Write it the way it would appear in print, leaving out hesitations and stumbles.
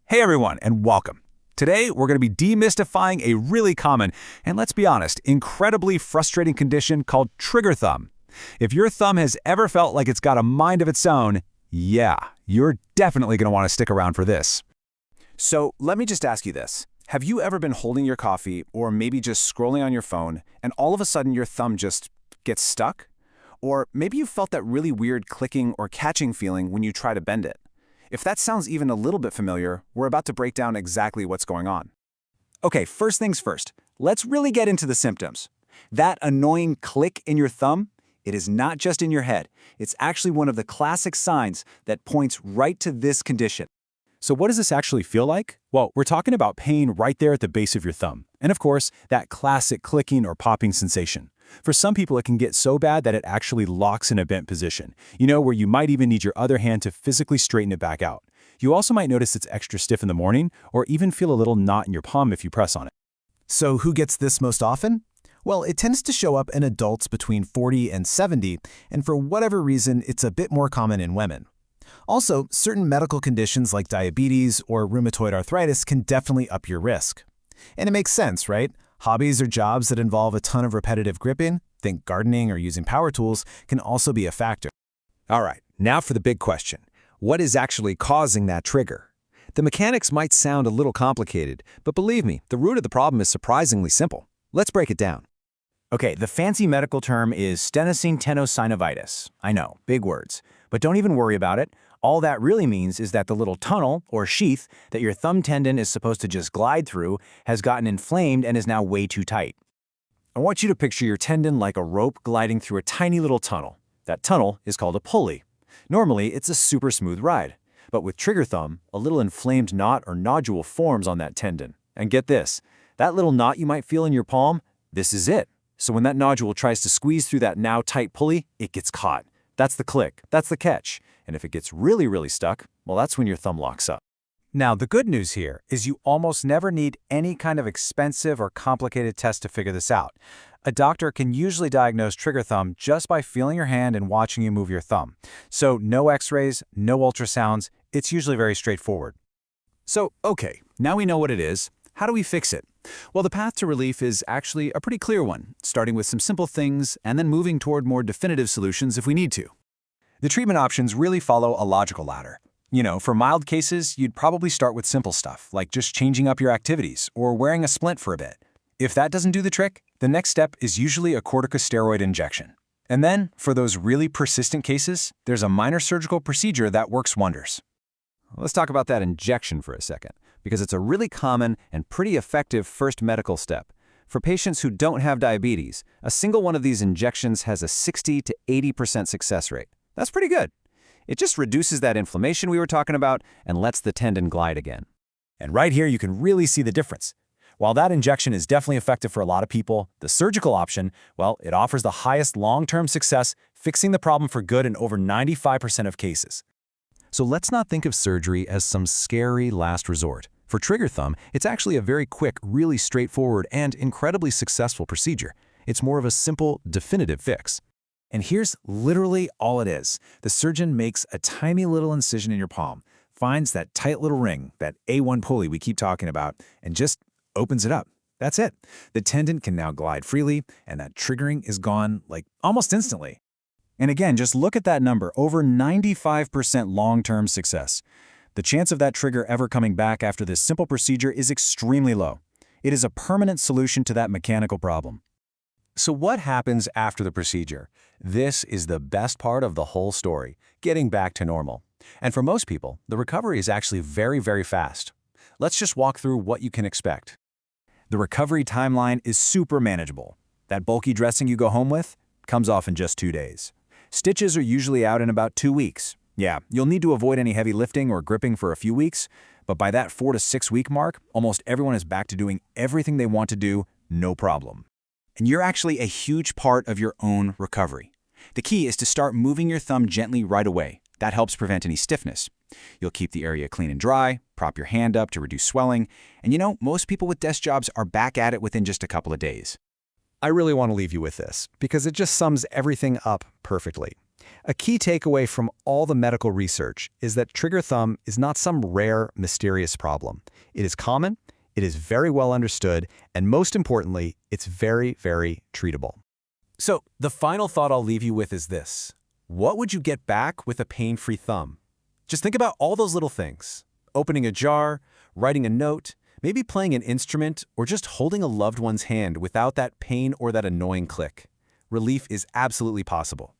Hey everyone, and welcome. Today, we're going to be demystifying a really common, and let's be honest, incredibly frustrating condition called trigger thumb. If your thumb has ever felt like it's got a mind of its own, yeah, you're definitely going to want to stick around for this. So let me just ask you this. Have you ever been holding your coffee or maybe just scrolling on your phone and all of a sudden your thumb just gets stuck? Or maybe you felt that really weird clicking or catching feeling when you try to bend it. If that sounds even a little bit familiar, we're about to break down exactly what's going on. Okay, first things first, let's really get into the symptoms. That annoying click in your thumb, it is not just in your head. It's actually one of the classic signs that points right to this condition. So what does this actually feel like? Well, we're talking about pain right there at the base of your thumb. And of course, that classic clicking or popping sensation. For some people, it can get so bad that it actually locks in a bent position, where you might even need your other hand to physically straighten it back out. You also might notice it's extra stiff in the morning, or even feel a little knot in your palm if you press on it. So who gets this most often? Well, it tends to show up in adults between 40 and 70, and for whatever reason, it's a bit more common in women. Also, certain medical conditions like diabetes or rheumatoid arthritis can definitely up your risk. And it makes sense, right? Hobbies or jobs that involve a ton of repetitive gripping, think gardening or using power tools, can also be a factor. All right, now for the big question. What is actually causing that trigger? The mechanics might sound a little complicated, but believe me, the root of the problem is surprisingly simple. Let's break it down. Okay, the fancy medical term is stenosine tenosynovitis. I know, big words. But don't even worry about it. All that really means is that the little tunnel, or sheath, that your thumb tendon is supposed to just glide through has gotten inflamed and is now way too tight. I want you to picture your tendon like a rope gliding through a tiny little tunnel. That tunnel is called a pulley. Normally, it's a super smooth ride. But with trigger thumb, a little inflamed knot or nodule forms on that tendon. And get this, that little knot you might feel in your palm, this is it. So when that nodule tries to squeeze through that now tight pulley, it gets caught. That's the click, that's the catch. And if it gets really stuck, well, that's when your thumb locks up. Now, the good news here is you almost never need any kind of expensive or complicated test to figure this out. A doctor can usually diagnose trigger thumb just by feeling your hand and watching you move your thumb. So no x-rays, no ultrasounds, it's usually very straightforward. So, okay, now we know what it is. How do we fix it? Well, the path to relief is actually a pretty clear one, starting with some simple things and then moving toward more definitive solutions if we need to. The treatment options really follow a logical ladder. For mild cases, you'd probably start with simple stuff, like just changing up your activities or wearing a splint for a bit. If that doesn't do the trick, the next step is usually a corticosteroid injection. And then, for those really persistent cases, there's a minor surgical procedure that works wonders. Let's talk about that injection for a second, because it's a really common and pretty effective first medical step. For patients who don't have diabetes, a single one of these injections has a 60 to 80% success rate. That's pretty good. It just reduces that inflammation we were talking about and lets the tendon glide again. And right here, you can really see the difference. While that injection is definitely effective for a lot of people, the surgical option, well, it offers the highest long-term success, fixing the problem for good in over 95% of cases. So let's not think of surgery as some scary last resort. For trigger thumb, it's actually a very quick, really straightforward, and incredibly successful procedure. It's more of a simple, definitive fix. And here's literally all it is. The surgeon makes a tiny little incision in your palm, finds that tight little ring, that A1 pulley we keep talking about, and just opens it up. That's it. The tendon can now glide freely, and that triggering is gone, like, almost instantly. And again, just look at that number, over 95% long-term success. The chance of that trigger ever coming back after this simple procedure is extremely low. It is a permanent solution to that mechanical problem. So what happens after the procedure? This is the best part of the whole story, getting back to normal. And for most people, the recovery is actually very fast. Let's just walk through what you can expect. The recovery timeline is super manageable. That bulky dressing you go home with comes off in just 2 days. Stitches are usually out in about 2 weeks. Yeah, you'll need to avoid any heavy lifting or gripping for a few weeks, but by that 4 to 6 week mark, almost everyone is back to doing everything they want to do, no problem. And you're actually a huge part of your own recovery. The key is to start moving your thumb gently right away. That helps prevent any stiffness. You'll keep the area clean and dry, prop your hand up to reduce swelling, and most people with desk jobs are back at it within just a couple of days. I really want to leave you with this, because it just sums everything up perfectly. A key takeaway from all the medical research is that trigger thumb is not some rare, mysterious problem. It is common, it is very well understood, and most importantly, it's very, very treatable. So, the final thought I'll leave you with is this. What would you get back with a pain-free thumb? Just think about all those little things. Opening a jar, writing a note, maybe playing an instrument, or just holding a loved one's hand without that pain or that annoying click. Relief is absolutely possible.